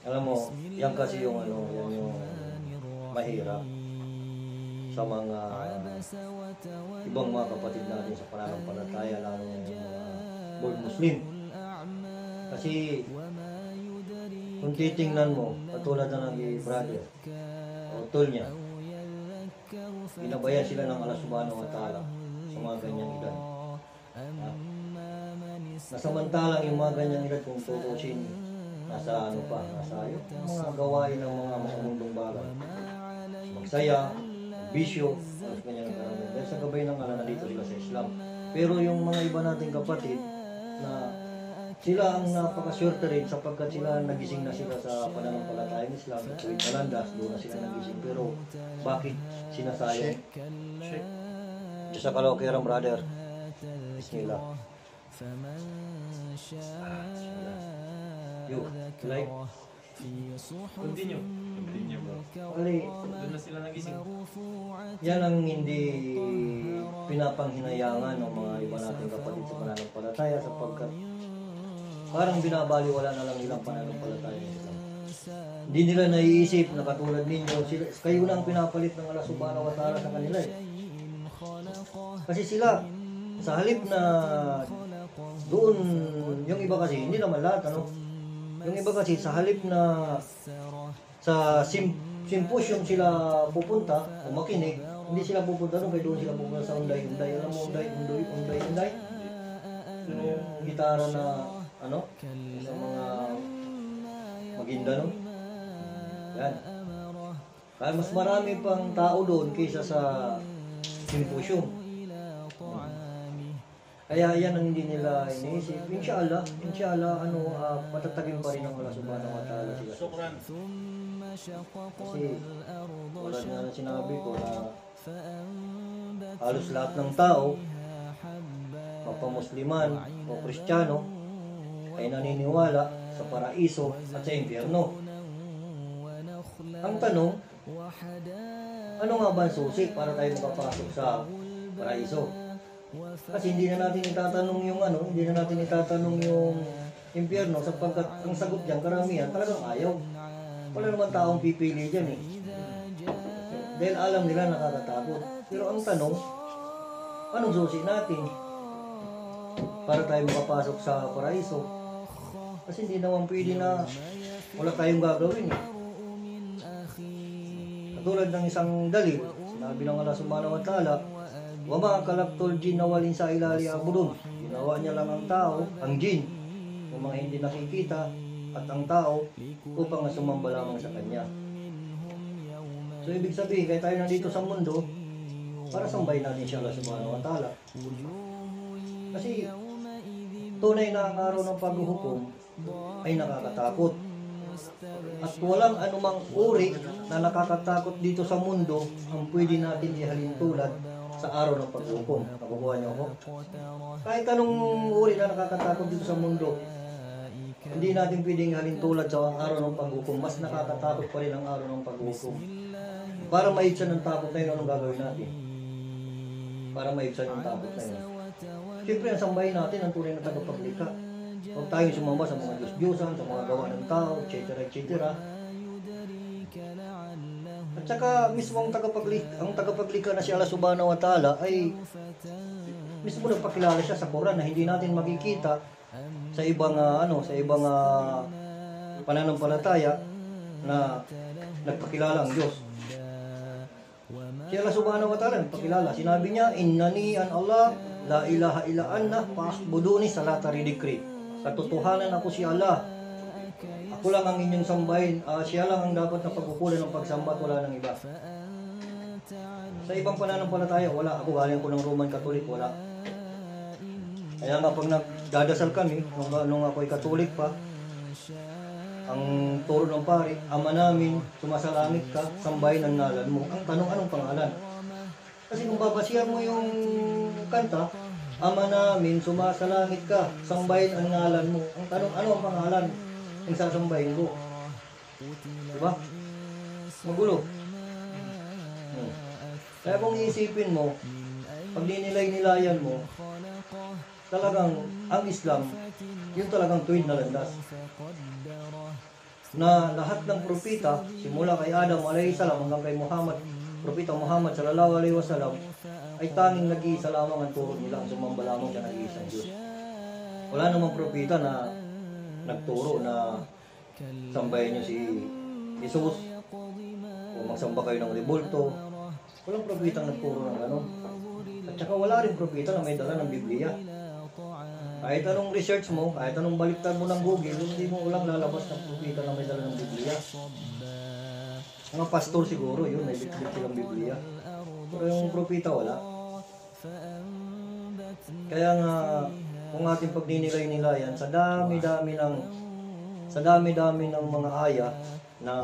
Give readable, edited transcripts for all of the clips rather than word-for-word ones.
Alam mo, yan kasi yung ano, yan yung mahirap sa mga ibang mga kapatid natin sa pananampalataya, lalo na yung mga born Muslim. Kasi kung titingnan mo, katulad na ng brother o tol niya, ginabayan sila ng Allah subhanahu wa ta'ala sa mga ganyang edad. Nasamantalang yung mga ganyang edad kung tutusin, nasa ano pa, nasa yung mga gawain ng mga masamundong bagay. Magsaya, bisyo, alas ganyan ang karamihan. Dahil sa gabay ng Allah, nandito sila sa Islam. Pero yung mga iba nating kapatid, na sila ang napakaswerte rin sapagkat sila nagising na sila sa pananampalatayang Islam. Tuwing kalandas, doon na sila nagising. Pero bakit sinasayang? Diyos sa kalokiran, brother. Bismillah. Yo, like. Continue bro. Doon na sila nagising. Yan ang hindi pinapanghinayangan ng mga iba nating kapatid sa pananampalataya sapagkat parang binabaliwala na lang nilang pananampalataya nila. Hindi nila naiisip na katulad ninyo, kayo na ang pinapalit ng Allah subhanahu wa ta'ala sa kanila eh. Kasi sila, sa halip na doon, yung iba kasi, hindi naman lahat, ano? Yung iba kasi, sa halip na sa symposium sila pupunta, o makinig, hindi sila pupunta doon, kaya doon sila pupunta sa unday. Alam mo, unday. Yung gitara na, ano, sa mga Maguindanao. Yan. Kaya mas marami pang tao doon kaysa sa symposium. Kaya yan ang hindi nila iniisip. Inshallah, patatagin pa rin ang Allah subhanahu wa ta'ala sila. Kasi, wala na sinabi ko na halos lahat ng tao, mapamusliman o Kristiyano, ay naniniwala sa paraiso at sa impyerno. Ang tanong, ano nga ba ang susi para tayo makapasok sa paraiso? Kasi hindi na natin itatanong yung impyerno sapagkat ang sagot diyan karamihan talagang ayaw. Wala naman taong pipili diyan eh. Dahil alam nila nakakatakot. Pero ang tanong, anong susi natin para tayo makapasok sa paraiso? Kasi hindi naman pwede na wala tayong gagawin eh. Katulad ng isang dalil, sinabi ng Allah subhanahu wa ta'ala, wa ma khalaqtul jinna wal insa illa liya'budun. Ginawa niya lang ang tao, ang jin, yung mga hindi nakikita, at ang tao upang sumamba lamang sa kanya. So ibig sabihin, kaya tayo nandito sa mundo para sambahin natin siya Allah subhanahu wa ta'ala. Kasi tunay na ang araw ng paghuhukom ay nakakatakot. At walang anumang uri na nakakatakot dito sa mundo ang pwede natin ihalin tulad sa araw ng paghukom. Nakukuha niyo ako? Kahit anong uri na nakakatakot dito sa mundo, hindi natin pwedeng halin tulad sa araw ng paghukom. Mas nakakatakot pa rin ang araw ng paghukom. Para maibsan ng takot na yun, anong gagawin natin? Para maibsan yung takot na yun. Siyempre, ang sambahin natin ang tunay na tagapaglikha. Huwag tayong sumamba sa mga Diyos-Diyosan, sa mga gawa ng tao, etc. At saka mismo ang tagapaglikha na si Allah subhanahu wa ta'ala ay mismo nagpakilala siya sa Quran na hindi natin makikita sa ibang pananampalataya na nagpakilala ang Diyos. Si Allah subhanahu wa ta'ala nagpakilala. Sinabi niya, innani an Allah la ilaha illa anna fa'buduni salata ridikri. Katotohanan ako si Allah. Ako lang ang inyong sambahin. Siya lang ang dapat na pagkukulan ng pagsamba at wala ng iba. Sa ibang pananampalataya, wala. Ako galing ko ng Roman Catholic, wala. Kaya nga pag nagdadasal kami, nung ako ay Katolik pa, ang turo ng pari, Ama namin, sumasalangit ka, sambahin ang ngalan mo. Ang tanong, anong pangalan? Kasi kung babasihan mo yung kanta, Ama namin, sumasalangit ka, sambahin ang ngalan mo. Ang tanong, ano ang pangalan ang sasambahin ko? Diba? Magulo. Kaya kung iisipin mo, pag dinilay-nilayan mo, talagang ang Islam, yun talagang tuwid na landas. na lahat ng propita, simula kay Adam alayhi salam hanggang kay Muhammad, propita Muhammad sallallahu alaihi wasallam, ay tanging nag-iisa lamang ang turo nila, ang sumamba lamang sa nag-iisang Diyos. Wala namang propita na nagturo na sambahin nyo si Jesus o magsamba kayo ng rebulto. Walang propita nagturo ng gano'n. At saka wala rin propita na may dala ng Biblia. Kahit anong research mo, kahit anong baliktad mo ng Google, hindi mo ulang lalabas ng propita na may dala ng Biblia. Mga pastor siguro, yun, may bitbit silang Biblia. Pero yung propita wala. Kaya nga, kung ating pagninilay-nilayan, sa dami-dami ng mga aya na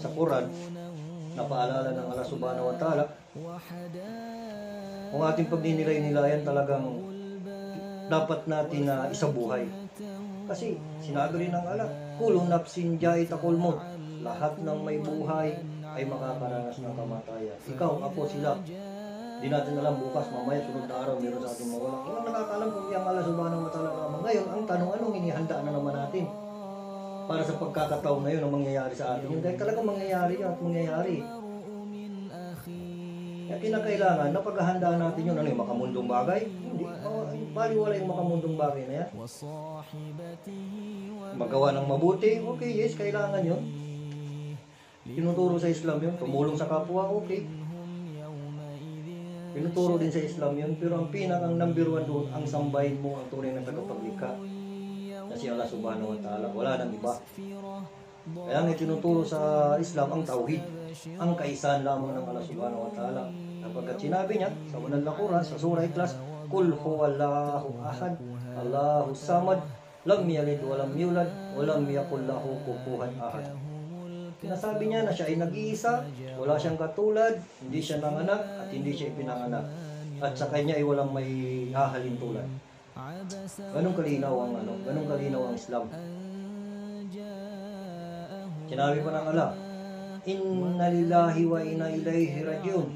sa Quran, na paalala ng Allah subhanahu wa ta'ala, kung ating pagninilay-nilayan talagang dapat natin na isabuhay. Kasi sinabi rin ng Allah, kullu nafsin ja'itakul maut, lahat ng may buhay ay makakaranas ng kamatayan. Ikaw, ako, sila. Di natin alam bukas, mamaya, sunod na araw, meron sa ating mawala. Hindi nakakaalam kung yung Allah subhanahu wa ta'ala lamang. Ngayon, ang tanong, anong inihanda na naman natin para sa pagkakataon na yun ang mangyayari sa atin? Yung dahil talagang mangyayari yun at mangyayari. Kaya kinakailangan na paghahandaan natin yun, ano yung makamundong bagay? Hindi. Baliwala yung makamundong bagay na yan. Magawa ng mabuti, okay, yes, kailangan yun. Tinuturo sa Islam yun, tumulong sa kapwa, okay. Tinuturo din sa Islam yun, pero ang pinakang number one doon, ang sambahin mo ang tunay na tagapaglikha. Na si Allah subhanahu wa ta'ala, wala nang iba. Kaya ang itinuturo sa Islam ang tauhid, ang kaisahan lamang ng Allah subhanahu wa ta'ala. Kapagkat sinabi niya sa unang Quran, sa surah Ikhlas, Qul huwallahu ahad, Allahu samad, lam yalid wa lam yulad, wa lam yakul lahu kufuwan ahad. Sinasabi niya na siya ay nag-iisa, wala siyang katulad, hindi siya nanganak at hindi siya ipinanganak. At sa kanya ay walang may hahalin tulad. Ganong kalinaw ang Islam. Sinabi pa ng Allah, Inna lillahi wa inna ilaihi rajiun.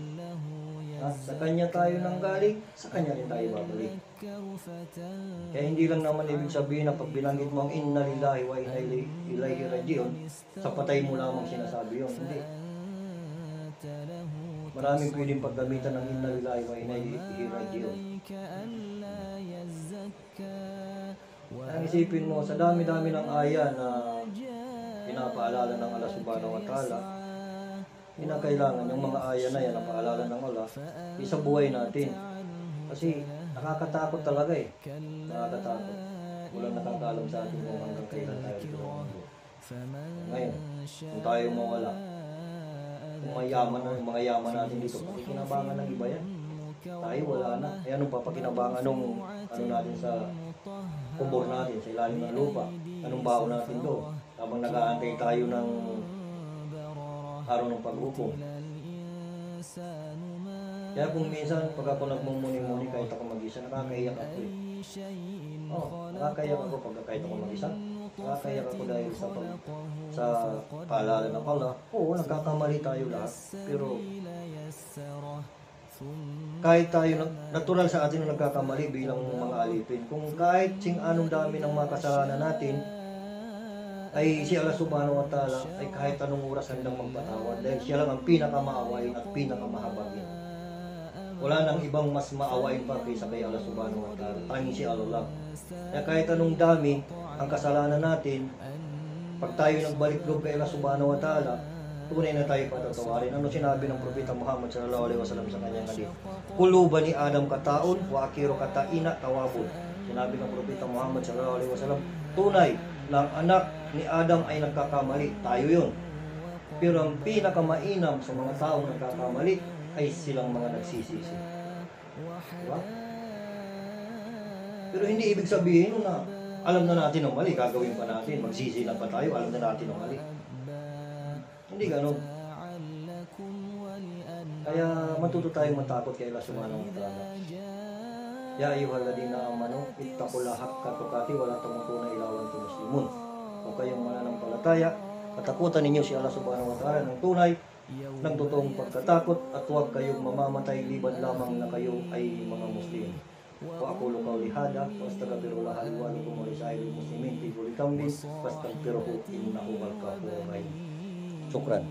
Sa kanya tayo nanggaling, sa kanya rin tayo babalik. Kaya hindi lang naman ibig sabihin na pag binanggit mo ang Inna lillahi wa inna ilaihi rajiun, sa patay mo lamang sinasabi yun. Hindi. Maraming pwedeng paggamitan ng Inna lillahi wa inna ilaihi rajiun. Ang isipin mo, sa dami-dami ng aya na pinapaalala ng Allah subhanahu wa ta'ala, kailangan yung mga aya na yan na paalala ng Allah, isa buhay natin. Kasi nakakatakot talaga eh. Nakakatakot. Walang nakakaalam sa atin kung hanggang kailan tayo dito. Ngayon, kung tayo mawala, kung mayaman na yung mga yaman natin dito, pakikinabangan ng iba yan. Tayo wala na. Eh anong papakinabangan nung ano natin sa kubor natin, sa ilalim ng lupa? Anong baon natin doon? Habang nag-aantay tayo ng araw ng pag-upo. Kaya kung minsan, pag ako nagmumuni-muni kahit ako mag-isa, nakakaiyak ako eh. Nakakaiyak ako pag kahit ako mag-isa. Nakakaiyak ako dahil sa paalala ng Allah. Oo, nagkakamali tayo lahat. Pero kahit tayo, natural sa atin na nagkakamali bilang mga alipin. Kung kahit anong dami ng mga kasalanan natin, ay si Allah subhanahu wa ta'ala ay kahit anong oras handang magpatawad dahil siya lang ang pinakamaawain at pinakamahabagin. Wala nang ibang mas maawain pa kaysa kay Allah subhanahu wa ta'ala. Tanging si Allah lang. Kaya kahit anong dami ang kasalanan natin, pag tayo nagbalik loob kay Allah subhanahu wa ta'ala, tunay na tayo patatawarin. Ano sinabi ng Propeta Muhammad sallallahu alaihi wasallam sa kanyang hadith? Kullu bani Adam kataun wa akiru kataina tawabun. Sinabi ng Propeta Muhammad sallallahu alaihi wasallam, tunay ng anak ni Adam ay nagkakamali, tayo yun. Pero ang pinakamainam sa mga taong nagkakamali ay silang mga nagsisisi. Diba? Pero hindi ibig sabihin na alam na natin ang mali, gagawin pa natin, magsisi na pa tayo, alam na natin ang mali. Hindi ganun. Kaya matuto tayong matakot kay Allah subhanahu wa ta'ala. Ya ayyuhalladhina amanu ittaqullaha haqqa tuqatih wa la tamutunna illa wa antum muslimun. Kung kayong mananampalataya, katakutan ninyo si Allah subhanahu wa ta'ala ng tunay, ng totoong pagkatakot, at huwag kayong mamamatay liban lamang na kayo ay mga Muslim. وأقول قولي هذا وأستغفر الله لي ولكم ولسائر المسلمين في كل ذنب فاستغفروه إنه هو الغفور الرحيم. شكرا.